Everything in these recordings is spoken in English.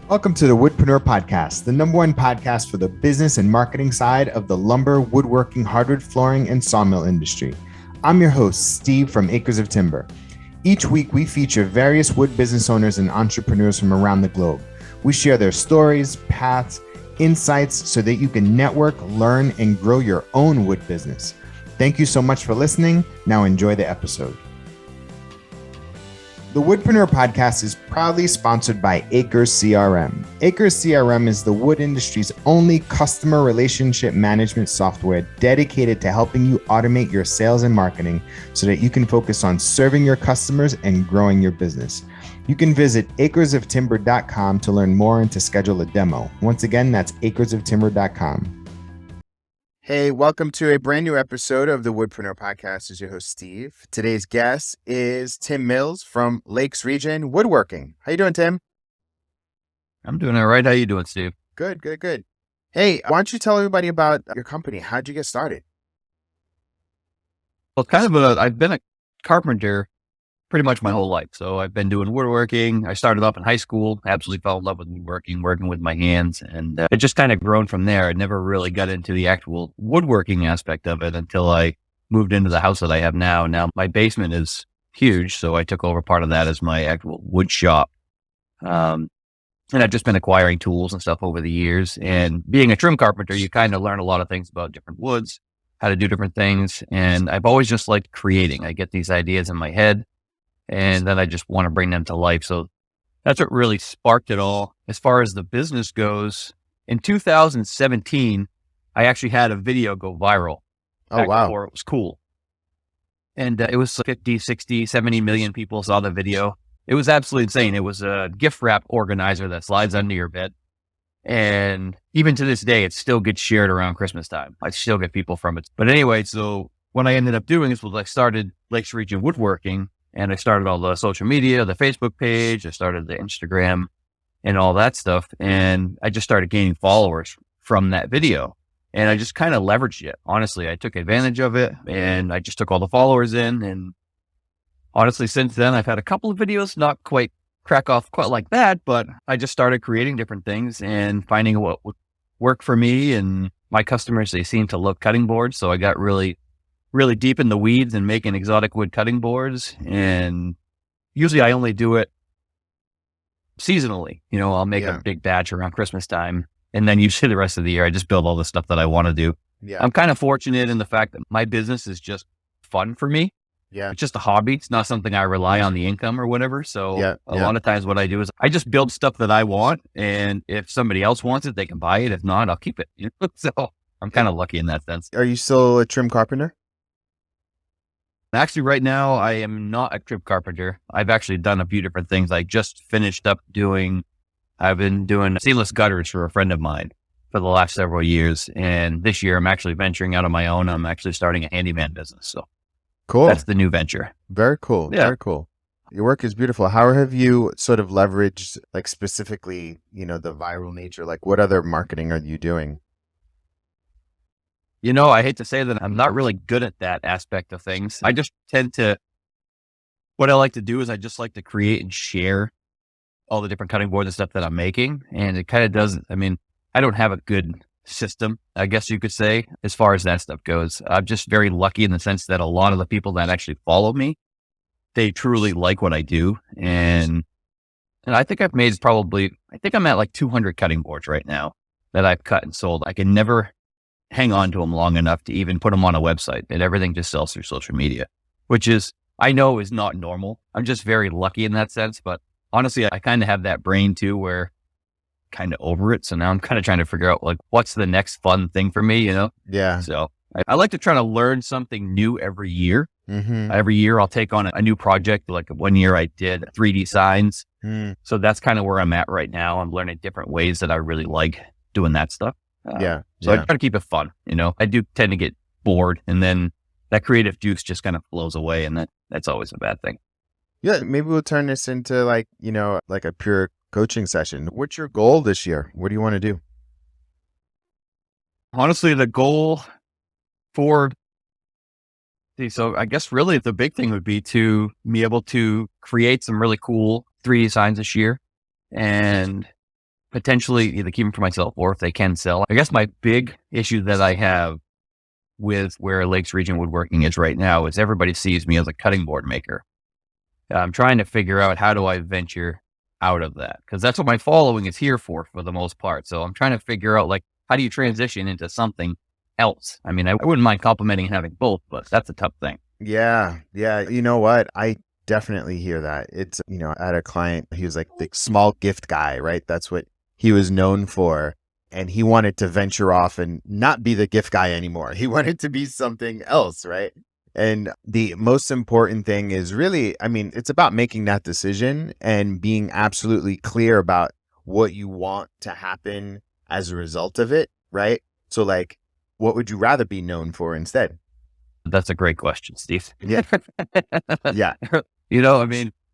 Welcome to the Woodpreneur podcast, the number one podcast for the business and marketing side of the lumber, woodworking, hardwood flooring, and sawmill industry. I'm your host, Steve from Acres of Timber. Each week, we feature various wood business owners and entrepreneurs from around the globe. We share their stories, paths, insights so that you can network, learn, and grow your own wood business. Thank you so much for listening. Now enjoy the episode. The Woodpreneur podcast is proudly sponsored by Acres CRM. Acres CRM is the wood industry's only customer relationship management software dedicated to helping you automate your sales and marketing so that you can focus on serving your customers and growing your business. You can visit acresoftimber.com to learn more and to schedule a demo. Once again, that's acresoftimber.com. Hey, welcome to a brand new episode of the Woodpreneur podcast. This is your host, Steve. Today's guest is Tim Mills from Lakes Region Woodworking. How you doing, Tim? I'm doing all right. How you doing, Steve? Good. Hey, why don't you tell everybody about your company? How'd you get started? Well, I've been a carpenter pretty much my whole life. So I've been doing woodworking. I started off in high school, absolutely fell in love with woodworking, working with my hands. And it just kind of grown from there. I never really got into the actual woodworking aspect of it until I moved into the house that I have now. Now my basement is huge. So I took over part of that as my actual wood shop. And I've just been acquiring tools and stuff over the years. And being a trim carpenter, you kind of learn a lot of things about different woods, how to do different things. And I've always just liked creating. I get these ideas in my head, and then I just want to bring them to life. So that's what really sparked it all. As far as the business goes, in 2017, I actually had a video go viral. Oh, wow. Before it was cool. And it was 50, 60, 70 million people saw the video. It was absolutely insane. It was a gift wrap organizer that slides under your bed. And even to this day, it still gets shared around Christmas time. I still get people from it. But anyway, so what I ended up doing is I started Lakes Region Woodworking. And I started all the social media, the Facebook page, I started the Instagram and all that stuff. And I just started gaining followers from that video. And I just kind of leveraged it. Honestly, I took advantage of it and I just took all the followers in. And honestly, since then, I've had a couple of videos, not quite crack off quite like that, but I just started creating different things and finding what would work for me. And my customers, they seem to love cutting boards. So I got really deep in the weeds and making exotic wood cutting boards. And usually I only do it seasonally. You know, I'll make a big batch around Christmas time. And then usually the rest of the year, I just build all the stuff that I want to do. Yeah. I'm kind of fortunate in the fact that my business is just fun for me. Yeah. It's just a hobby. It's not something I rely on the income or whatever. So a lot of times what I do is I just build stuff that I want. And if somebody else wants it, they can buy it. If not, I'll keep it. So I'm kind of lucky in that sense. Are you still a trim carpenter? Actually, right now, I am not a trim carpenter. I've actually done a few different things. I just finished up I've been doing seamless gutters for a friend of mine for the last several years. And this year, I'm actually venturing out on my own. I'm actually starting a handyman business. So cool. That's the new venture. Very cool. Yeah. Very cool. Your work is beautiful. How have you sort of leveraged, like specifically, the viral nature? Like what other marketing are you doing? I hate to say that I'm not really good at that aspect of things. I just what I like to do is I just like to create and share all the different cutting boards and stuff that I'm making. And it kind of I don't have a good system, I guess you could say, as far as that stuff goes. I'm just very lucky in the sense that a lot of the people that actually follow me, they truly like what I do. And I think I'm at like 200 cutting boards right now that I've cut and sold. I can never hang on to them long enough to even put them on a website, and everything just sells through social media, which I know is not normal. I'm just very lucky in that sense, but honestly, I kind of have that brain too, where kind of over it. So now I'm kind of trying to figure out like, what's the next fun thing for me, Yeah. So I like to try to learn something new every year. Mm-hmm. Every year I'll take on a new project. Like one year I did 3D signs. So that's kind of where I'm at right now. I'm learning different ways that I really like doing that stuff. So I try to keep it fun. I do tend to get bored, and then that creative juice just kind of flows away, and that's always a bad thing. Yeah. Maybe we'll turn this into like a pure coaching session. What's your goal this year? What do you want to do? Honestly, the goal so I guess really the big thing would be to be able to create some really cool 3D signs this year and potentially either keep them for myself or if they can sell. I guess my big issue that I have with where Lakes Region Woodworking is right now is everybody sees me as a cutting board maker. I'm trying to figure out how do I venture out of that, because that's what my following is here for the most part. So I'm trying to figure out, like, how do you transition into something else? I mean, I wouldn't mind complimenting and having both, but that's a tough thing. Yeah. Yeah. You know what? I definitely hear that. It's, I had a client, he was like the small gift guy, right? That's what he was known for. And he wanted to venture off and not be the gift guy anymore. He wanted to be something else, right? And the most important thing is really, it's about making that decision and being absolutely clear about what you want to happen as a result of it, right? So like, what would you rather be known for instead? That's a great question, Steve. Yeah. Yeah.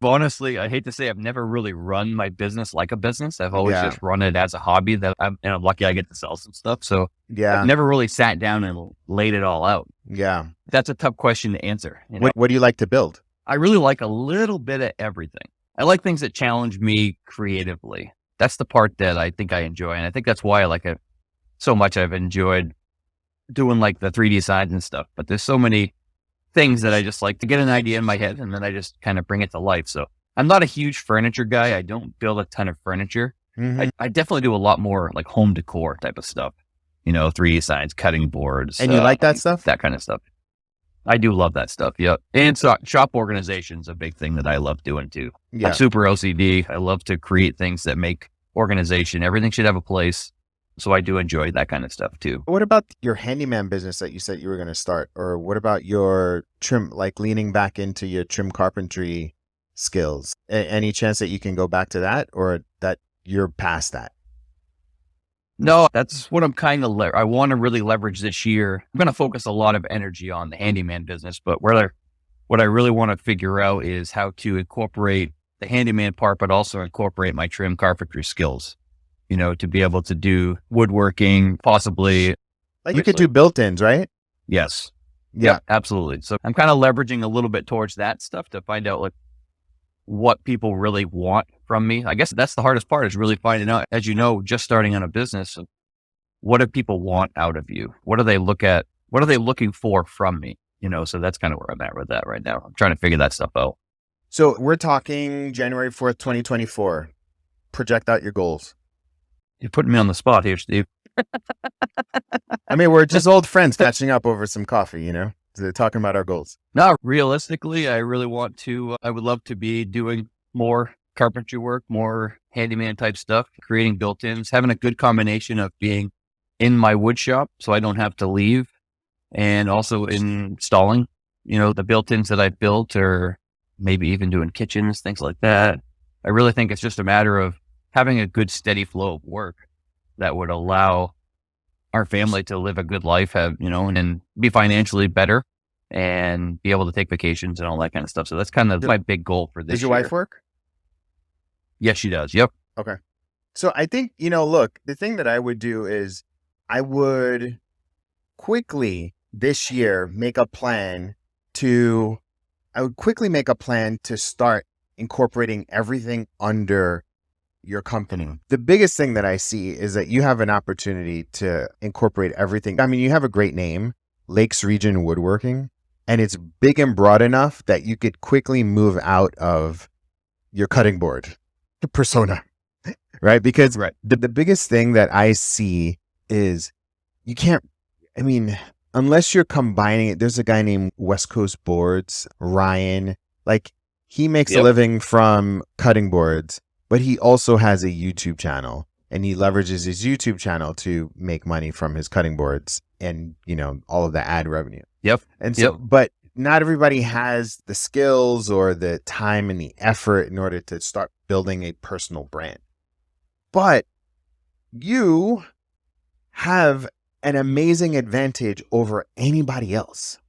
Honestly, I hate to say I've never really run my business like a business. I've always just run it as a hobby and I'm lucky I get to sell some stuff. So I've never really sat down and laid it all out. Yeah. That's a tough question to answer. What do you like to build? I really like a little bit of everything. I like things that challenge me creatively. That's the part that I think I enjoy. And I think that's why I like it so much. I've enjoyed doing like the 3D signs and stuff, but there's so many things that I just like to get an idea in my head and then I just kind of bring it to life. So I'm not a huge furniture guy. I don't build a ton of furniture. Mm-hmm. I definitely do a lot more like home decor type of stuff, 3D signs, cutting boards. And you like that stuff? That kind of stuff. I do love that stuff. Yeah. And so shop organization is a big thing that I love doing too. Yeah. I'm super OCD. I love to create things that make organization. Everything should have a place. So I do enjoy that kind of stuff too. What about your handyman business that you said you were going to start? Or what about your trim, like leaning back into your trim carpentry skills? Any chance that you can go back to that, or that you're past that? No, that's what I'm kind of, I want to really leverage this year. I'm going to focus a lot of energy on the handyman business, but what I really want to figure out is how to incorporate the handyman part, but also incorporate my trim carpentry skills. To be able to do woodworking, possibly. Like you could do built-ins, right? Yes. Yeah, absolutely. So I'm kind of leveraging a little bit towards that stuff to find out like what people really want from me. I guess that's the hardest part, is really finding out, as you know, just starting on a business, what do people want out of you? What do they looking for from me? So that's kind of where I'm at with that right now. I'm trying to figure that stuff out. So we're talking January 4th, 2024. Project out your goals. You're putting me on the spot here, Steve. We're just old friends catching up over some coffee, talking about our goals. No, realistically, I really want to, I would love to be doing more carpentry work, more handyman type stuff, creating built-ins, having a good combination of being in my wood shop so I don't have to leave, and also installing, the built-ins that I've built, or maybe even doing kitchens, things like that. I really think it's just a matter of having a good steady flow of work that would allow our family to live a good life, and be financially better and be able to take vacations and all that kind of stuff. So that's kind of my big goal for this year. Does your wife work? Yes, she does. Yep. Okay. So I think, look, the thing that I would do is I would quickly this year make a plan to start incorporating everything under your company. The biggest thing that I see is that you have an opportunity to incorporate everything. You have a great name, Lakes Region Woodworking, and it's big and broad enough that you could quickly move out of your cutting board persona, right? Because the biggest thing that I see is you can't, unless you're combining it. There's a guy named West Coast Boards, Ryan, like he makes a living from cutting boards, but he also has a YouTube channel, and he leverages his YouTube channel to make money from his cutting boards and, all of the ad revenue. Yep. And so, but not everybody has the skills or the time and the effort in order to start building a personal brand. But you have an amazing advantage over anybody else.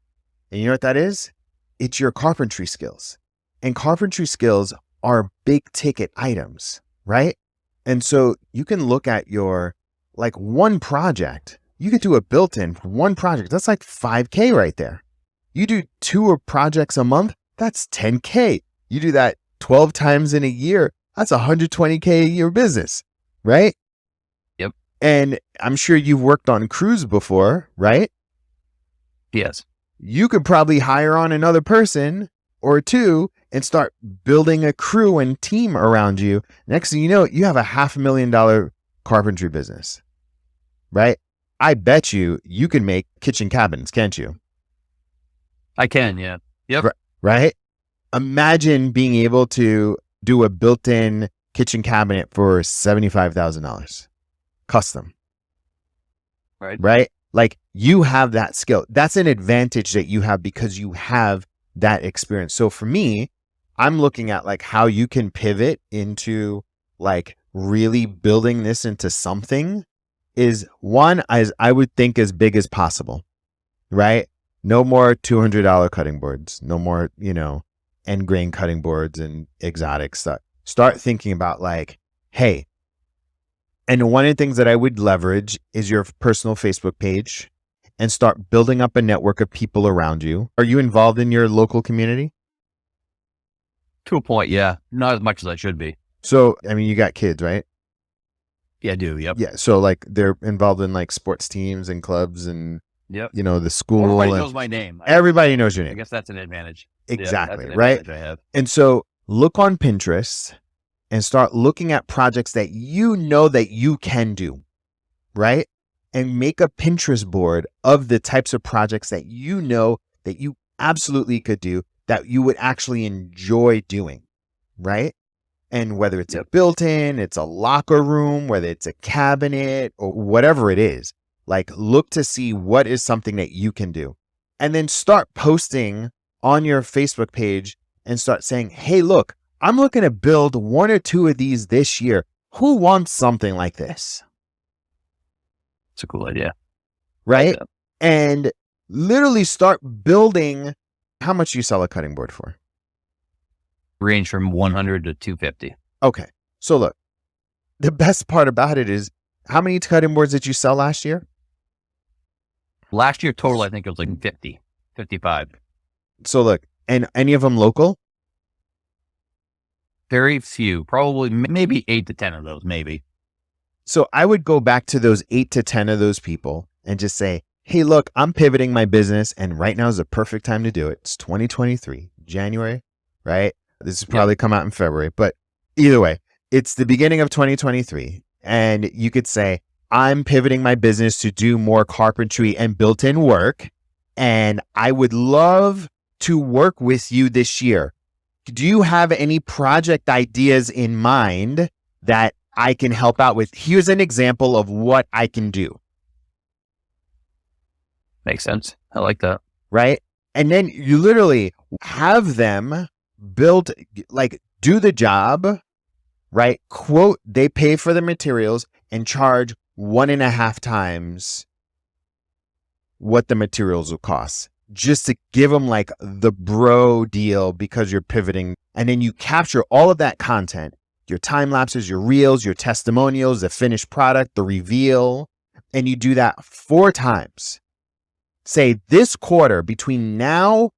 And you know what that is? It's your carpentry skills. And carpentry skills are big ticket items, right? And so you can look at your, like, one project. You could do a built-in for one project. That's like $5K right there. You do 2 projects a month, that's $10K. You do that 12 times in a year, that's $120K a year business, right? And I'm sure you've worked on crews before, right? Yes. You could probably hire on another person or two and start building a crew and team around you. Next thing you know, you have a $500,000 carpentry business, right? I bet you can make kitchen cabinets, can't you? I can, yeah. Yep. Right? Imagine being able to do a built-in kitchen cabinet for $75,000 custom. Right? Like, you have that skill. That's an advantage that you have because you have that experience. So for me, I'm looking at like how you can pivot into like really building this into something is one, as I would think, as big as possible, right? No more $200 cutting boards, no more, end grain cutting boards and exotic stuff. Start thinking about like, hey, and one of the things that I would leverage is your personal Facebook page and start building up a network of people around you. Are you involved in your local community? To a point, yeah. Not as much as I should be. So, I mean, you got kids, right? Yeah, I do. Yep. Yeah. So like they're involved in like sports teams and clubs and, the school. Everybody knows my name. Everybody knows your name. I guess that's an advantage. Exactly. That's an right. advantage I have. And so look on Pinterest and start looking at projects that you know that you can do, right? And make a Pinterest board of the types of projects that you know that you absolutely could do, that you would actually enjoy doing, right? And whether it's a built-in, it's a locker room, whether it's a cabinet or whatever it is, like look to see what is something that you can do. And then start posting on your Facebook page and start saying, hey, look, I'm looking to build one or two of these this year. Who wants something like this? It's a cool idea. Right? Yeah. And literally start building. How much you sell a cutting board for? Range from 100 to 250. Okay. So look, the best part about it is, how many cutting boards did you sell last year? Last year total, I think it was like 50, 55. So look, and any of them local? Very few, probably maybe 8 to 10 of those, maybe. So I would go back to those 8 to 10 of those people and just say, hey, look, I'm pivoting my business and right now is the perfect time to do it. It's 2023, January, right? This will probably come out in February, but either way, it's the beginning of 2023. And you could say, I'm pivoting my business to do more carpentry and built-in work. And I would love to work with you this year. Do you have any project ideas in mind that I can help out with? Here's an example of what I can do. Makes sense. I like that. Right? And then you literally have them build, like, do the job, right? Quote, they pay for the materials and charge 1.5 times what the materials will cost, just to give them like the bro deal because you're pivoting. And then you capture all of that content, your time lapses, your reels, your testimonials, the finished product, the reveal, and you do that 4 times. Say this quarter, between now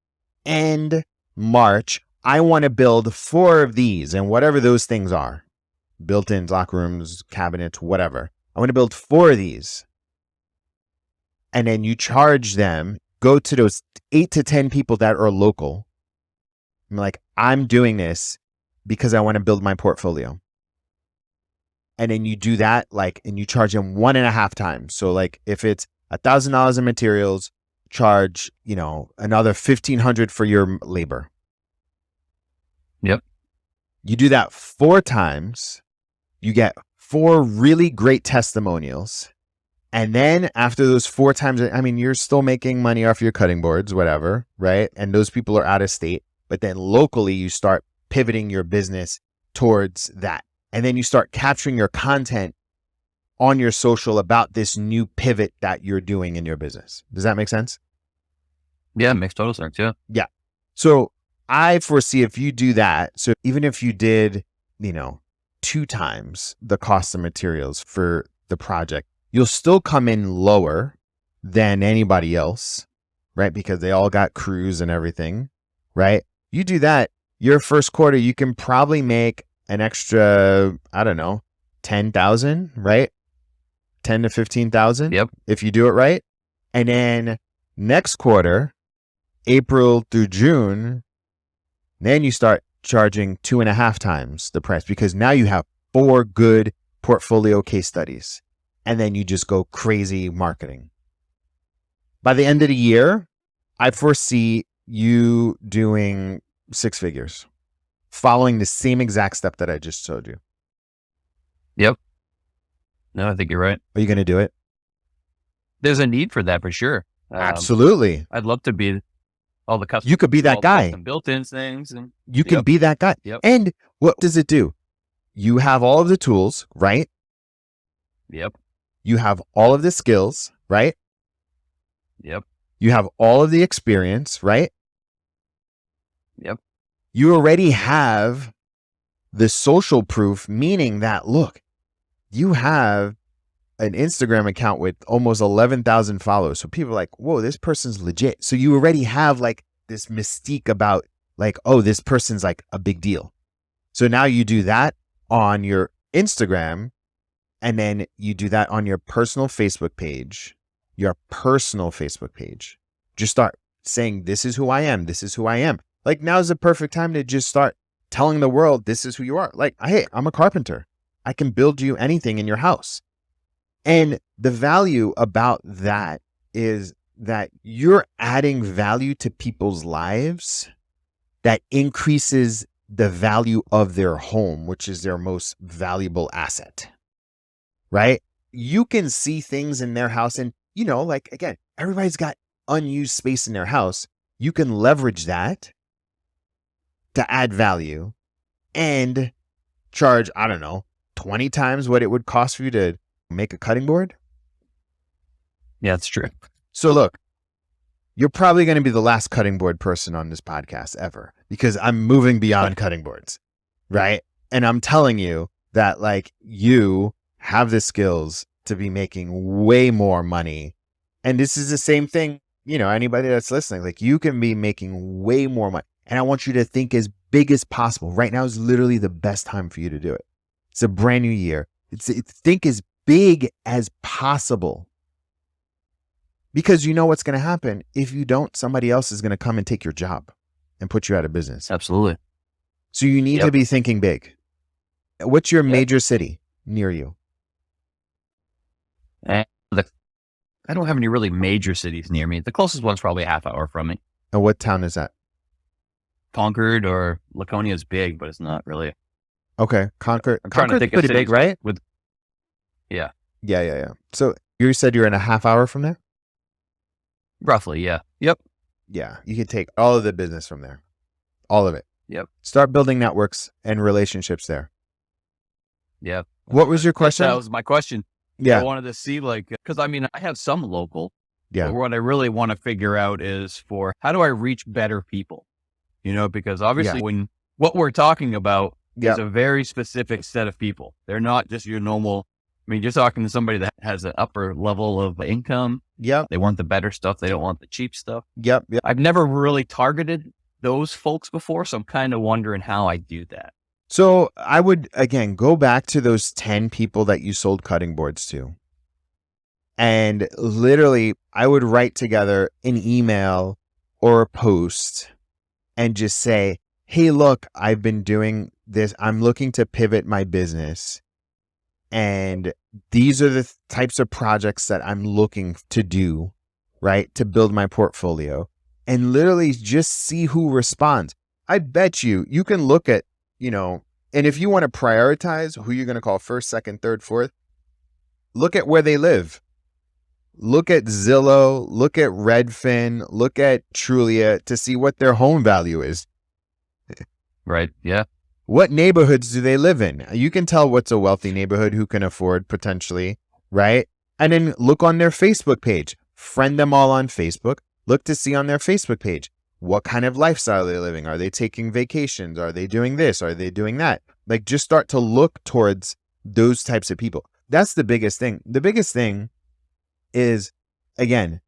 and March, I want to build 4 of these, and whatever those things are, built-ins, locker rooms, cabinets, whatever. I want to build 4 of these. And then you charge them, go to those 8 to 10 people that are local. I'm like, I'm doing this because I want to build my portfolio. And then you do that, like, and you charge them 1.5 times. So like if it's $1,000 in materials, charge, another $1,500 for your labor. Yep. You do that 4 times, you get 4 really great testimonials. And then after those 4 times, I mean, you're still making money off your cutting boards, whatever, right? And those people are out of state. But then locally, you start pivoting your business towards that. And then you start capturing your content on your social about this new pivot that you're doing in your business. Does that make sense? Yeah, it makes total sense. Yeah. Yeah. So I foresee if you do that, so even if you did, 2 times the cost of materials for the project, you'll still come in lower than anybody else, right? Because they all got crews and everything, right? You do that, your first quarter, you can probably make an extra, I don't know, 10,000, right? 10 to 15,000. Yep. If you do it right. And then next quarter, April through June, then you start charging 2.5 times the price, because now you have 4 good portfolio case studies. And then you just go crazy marketing. By the end of the year, I foresee you doing 6 figures, following the same exact step that I just told you. Yep. No, I think you're right. Are you going to do it? There's a need for that for sure. Absolutely. I'd love to be all the custom. You could be that guy. Built-in things. And you can be that guy. Yep. And what does it do? You have all of the tools, right? Yep. You have all of the skills, right? Yep. You have all of the experience, right? Yep. You already have the social proof, meaning that, look, you have an Instagram account with almost 11,000 followers. So people are like, whoa, this person's legit. So you already have like this mystique about like, oh, this person's like a big deal. So now you do that on your Instagram, and then you do that on your personal Facebook page, Just start saying, this is who I am. This is who I am. Like, now's the perfect time to just start telling the world, this is who you are. Like, hey, I'm a carpenter. I can build you anything in your house. And the value about that is that you're adding value to people's lives that increases the value of their home, which is their most valuable asset, right? You can see things in their house and, you know, like, again, everybody's got unused space in their house. You can leverage that to add value and charge, I don't know, 20 times what it would cost for you to make a cutting board. Yeah, that's true. So look, you're probably going to be the last cutting board person on this podcast ever, because I'm moving beyond cutting boards, right? And I'm telling you that, like, you have the skills to be making way more money. And this is the same thing, you know, anybody that's listening, like, you can be making way more money. And I want you to think as big as possible. Right now is literally the best time for you to do it. It's a brand new year. Think as big as possible. Because you know what's going to happen. If you don't, somebody else is going to come and take your job and put you out of business. Absolutely. So you need to be thinking big. What's your major city near you? I don't have any really major cities near me. The closest one's probably a half hour from me. And what town is that? Concord or Laconia is big, but it's not really. Okay, Concord. I'm trying to think pretty of big, right? Yeah. So you said you're in a half hour from there? Roughly, yeah. Yep. Yeah, you can take all of the business from there. All of it. Yep. Start building networks and relationships there. Yeah. What was your question? That was my question. Yeah. I wanted to see, like, because I mean, I have some local. Yeah. But what I really want to figure out is how do I reach better people? You know, because obviously when what we're talking about is a very specific set of people. They're not just your normal. I mean, you're talking to somebody that has an upper level of income. Yep. They want the better stuff. They don't want the cheap stuff. Yep. I've never really targeted those folks before, so I'm kind of wondering how I do that. So I would, again, go back to those 10 people that you sold cutting boards to. And literally, I would write together an email or a post and just say, hey, look, I've been doing this. I'm looking to pivot my business. And these are the types of projects that I'm looking to do, right? To build my portfolio, and literally just see who responds. I bet you can look at, you know, and if you want to prioritize who you're going to call first, second, third, fourth, look at where they live. Look at Zillow, look at Redfin, look at Trulia to see what their home value is. Right. Yeah. What neighborhoods do they live in? You can tell what's a wealthy neighborhood, who can afford potentially, right? And then look on their Facebook page. Friend them all on Facebook. Look to see on their Facebook page, what kind of lifestyle they're living. Are they taking vacations? Are they doing this? Are they doing that? Like, just start to look towards those types of people. That's the biggest thing. The biggest thing is, again,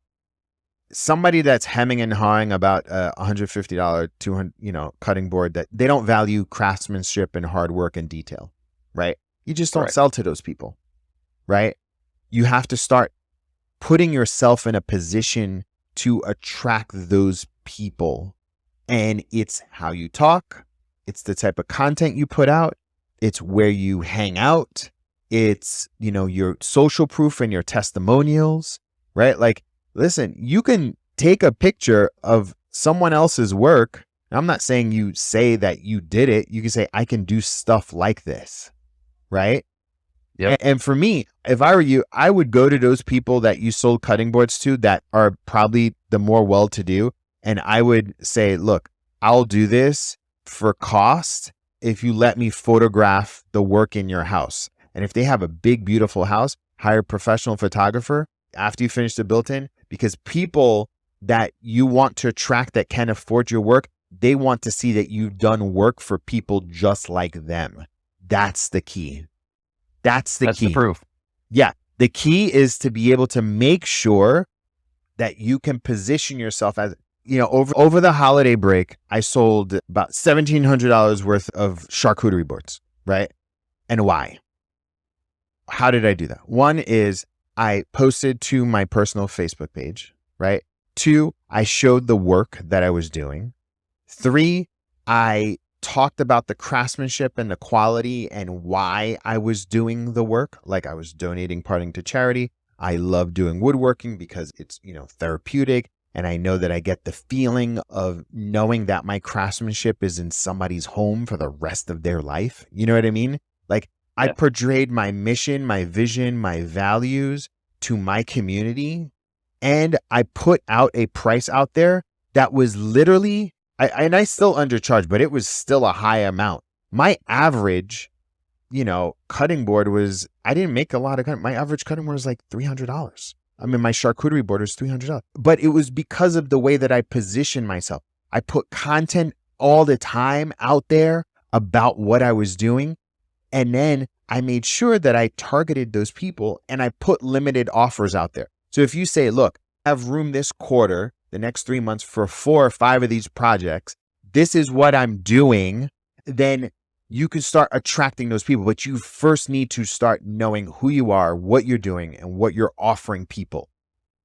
somebody that's hemming and hawing about a $150, $200, cutting board, that they don't value craftsmanship and hard work and detail, right? You just don't sell to those people, right? you have to start putting yourself in a position to attract those people. And it's how you talk. It's the type of content you put out. It's where you hang out. It's, your social proof and your testimonials, right? Like, listen, you can take a picture of someone else's work. I'm not saying you say that you did it. You can say, I can do stuff like this, right? Yep. And for me, if I were you, I would go to those people that you sold cutting boards to that are probably the more well-to-do. And I would say, look, I'll do this for cost if you let me photograph the work in your house. And if they have a big, beautiful house, hire a professional photographer after you finish the built-in, because people that you want to attract that can afford your work, they want to see that you've done work for people just like them. That's the key. That's the key. The proof. Yeah. The key is to be able to make sure that you can position yourself as, over the holiday break, I sold about $1,700 worth of charcuterie boards, right? And why? How did I do that? One is I posted to my personal Facebook page, right? 2, I showed the work that I was doing. 3, I talked about the craftsmanship and the quality and why I was doing the work. Like I was donating parting to charity. I love doing woodworking because it's, therapeutic. And I know that I get the feeling of knowing that my craftsmanship is in somebody's home for the rest of their life. You know what I mean? Like I portrayed my mission, my vision, my values to my community. And I put out a price out there that was literally, I still undercharged, but it was still a high amount. My average, cutting board was, I didn't make a lot of cutting. My average cutting board was like $300. I mean, my charcuterie board was $300. But it was because of the way that I positioned myself. I put content all the time out there about what I was doing. And then I made sure that I targeted those people and I put limited offers out there. So if you say, look, I have room this quarter, the next 3 months for 4 or 5 of these projects, this is what I'm doing, then you can start attracting those people. But you first need to start knowing who you are, what you're doing, and what you're offering people.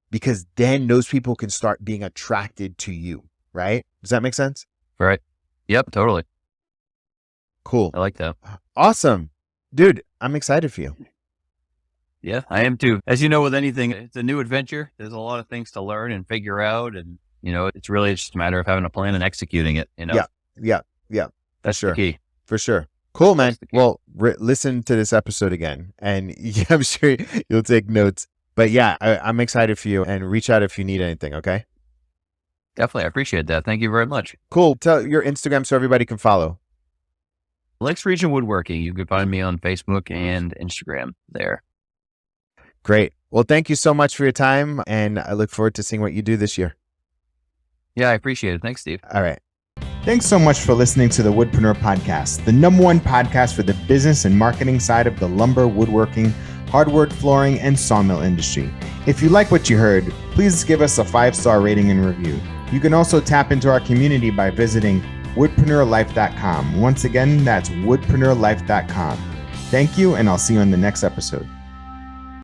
Because then those people can start being attracted to you, right? Does that make sense? Right. Yep, totally. Cool. I like that. Awesome. Dude, I'm excited for you. Yeah, I am too. As you know, with anything, it's a new adventure. There's a lot of things to learn and figure out. And, it's really just a matter of having a plan and executing it, Yeah. That's sure. the key. For sure. Cool, man. Well, listen to this episode again, and I'm sure you'll take notes. But yeah, I'm excited for you, and reach out if you need anything, okay? Definitely. I appreciate that. Thank you very much. Cool. Tell your Instagram so everybody can follow. Lakes Region Woodworking. You can find me on Facebook and Instagram there. Great. Well, thank you so much for your time, and I look forward to seeing what you do this year. Yeah, I appreciate it. Thanks, Steve. All right. Thanks so much for listening to the Woodpreneur podcast, the #1 podcast for the business and marketing side of the lumber, woodworking, hardwood, flooring, and sawmill industry. If you like what you heard, please give us a 5-star rating and review. You can also tap into our community by visiting woodpreneurlife.com. Once again, that's woodpreneurlife.com. Thank you, and I'll see you in the next episode.